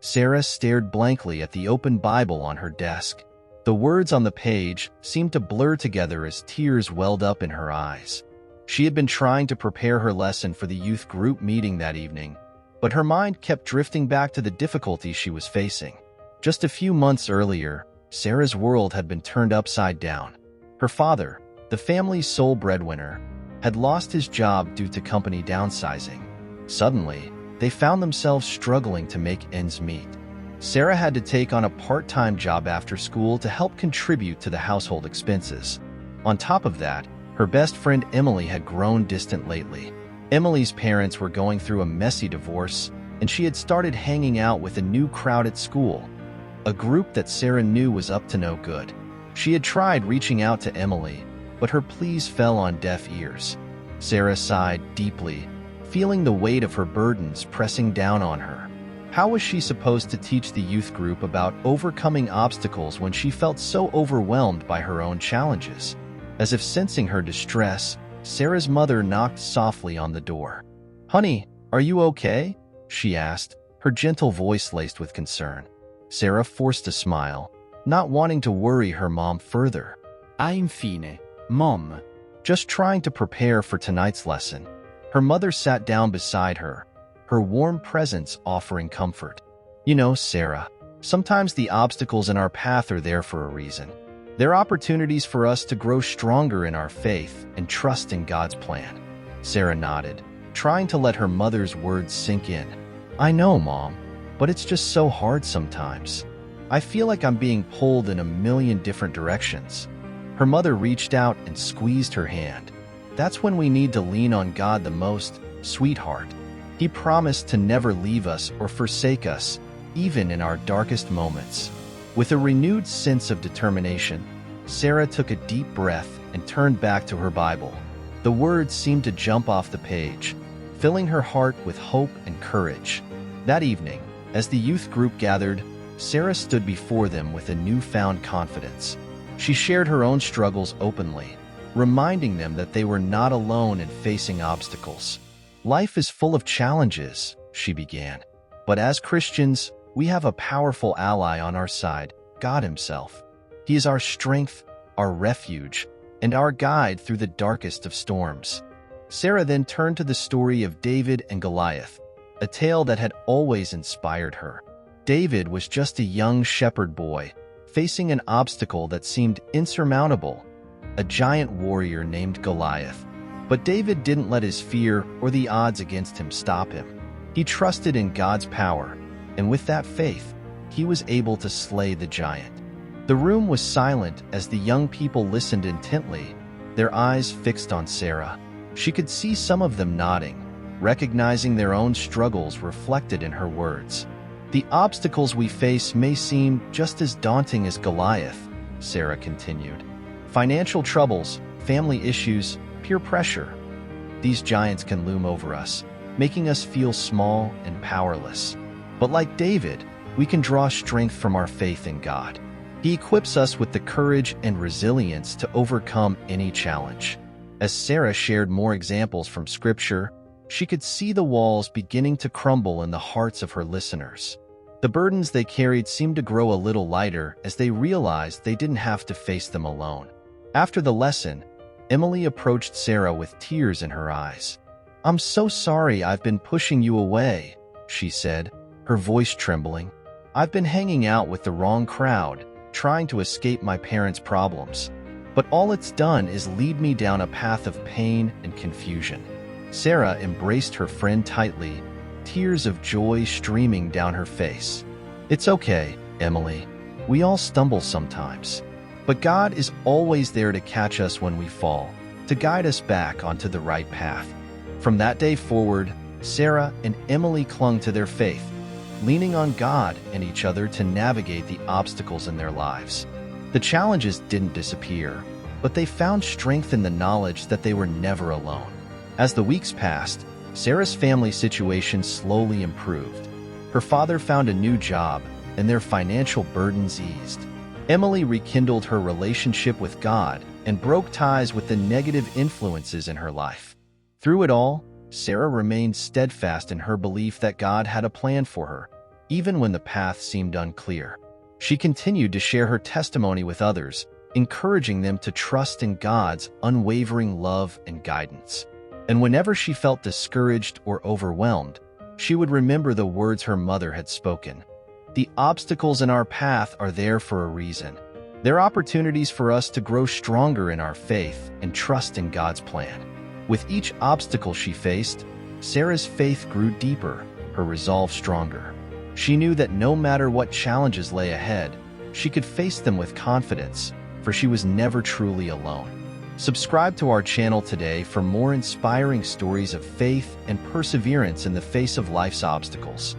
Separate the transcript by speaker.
Speaker 1: Sarah stared blankly at the open Bible on her desk. The words on the page seemed to blur together as tears welled up in her eyes. She had been trying to prepare her lesson for the youth group meeting that evening, but her mind kept drifting back to the difficulties she was facing. Just a few months earlier, Sarah's world had been turned upside down. Her father, the family's sole breadwinner, had lost his job due to company downsizing. Suddenly, they found themselves struggling to make ends meet. Sarah had to take on a part-time job after school to help contribute to the household expenses. On top of that, her best friend Emily had grown distant lately. Emily's parents were going through a messy divorce, and she had started hanging out with a new crowd at school, a group that Sarah knew was up to no good. She had tried reaching out to Emily, but her pleas fell on deaf ears. Sarah sighed deeply, feeling the weight of her burdens pressing down on her. How was she supposed to teach the youth group about overcoming obstacles when she felt so overwhelmed by her own challenges? As if sensing her distress, Sarah's mother knocked softly on the door. "Honey, are you okay?" she asked, her gentle voice laced with concern. Sarah forced a smile, not wanting to worry her mom further.
Speaker 2: "I'm fine, Mom."
Speaker 1: Just trying to prepare for tonight's lesson. Her mother sat down beside her, her warm presence offering comfort. "You know, Sarah, sometimes the obstacles in our path are there for a reason. They're opportunities for us to grow stronger in our faith and trust in God's plan." Sarah nodded, trying to let her mother's words sink in. "I know, Mom, but it's just so hard sometimes. I feel like I'm being pulled in a million different directions." Her mother reached out and squeezed her hand. "That's when we need to lean on God the most, sweetheart. He promised to never leave us or forsake us, even in our darkest moments." With a renewed sense of determination, Sarah took a deep breath and turned back to her Bible. The words seemed to jump off the page, filling her heart with hope and courage. That evening, as the youth group gathered, Sarah stood before them with a newfound confidence. She shared her own struggles openly, reminding them that they were not alone in facing obstacles. "Life is full of challenges," she began. "But as Christians, we have a powerful ally on our side, God Himself. He is our strength, our refuge, and our guide through the darkest of storms." Sarah then turned to the story of David and Goliath, a tale that had always inspired her. David was just a young shepherd boy, facing an obstacle that seemed insurmountable, a giant warrior named Goliath. But David didn't let his fear or the odds against him stop him. He trusted in God's power, and with that faith, he was able to slay the giant. The room was silent as the young people listened intently, their eyes fixed on Sarah. She could see some of them nodding, recognizing their own struggles reflected in her words. "The obstacles we face may seem just as daunting as Goliath," Sarah continued. "Financial troubles, family issues, peer pressure. These giants can loom over us, making us feel small and powerless. But like David, we can draw strength from our faith in God. He equips us with the courage and resilience to overcome any challenge." As Sarah shared more examples from Scripture, she could see the walls beginning to crumble in the hearts of her listeners. The burdens they carried seemed to grow a little lighter as they realized they didn't have to face them alone. After the lesson, Emily approached Sarah with tears in her eyes. "I'm so sorry I've been pushing you away," she said, her voice trembling. "I've been hanging out with the wrong crowd, trying to escape my parents' problems. But all it's done is lead me down a path of pain and confusion." Sarah embraced her friend tightly, tears of joy streaming down her face. "It's okay, Emily. We all stumble sometimes. But God is always there to catch us when we fall, to guide us back onto the right path." From that day forward, Sarah and Emily clung to their faith, leaning on God and each other to navigate the obstacles in their lives. The challenges didn't disappear, but they found strength in the knowledge that they were never alone. As the weeks passed, Sarah's family situation slowly improved. Her father found a new job, and their financial burdens eased. Emily rekindled her relationship with God and broke ties with the negative influences in her life. Through it all, Sarah remained steadfast in her belief that God had a plan for her, even when the path seemed unclear. She continued to share her testimony with others, encouraging them to trust in God's unwavering love and guidance. And whenever she felt discouraged or overwhelmed, she would remember the words her mother had spoken. The obstacles in our path are there for a reason. They're opportunities for us to grow stronger in our faith and trust in God's plan. With each obstacle she faced, Sarah's faith grew deeper, her resolve stronger. She knew that no matter what challenges lay ahead, she could face them with confidence, for she was never truly alone. Subscribe to our channel today for more inspiring stories of faith and perseverance in the face of life's obstacles.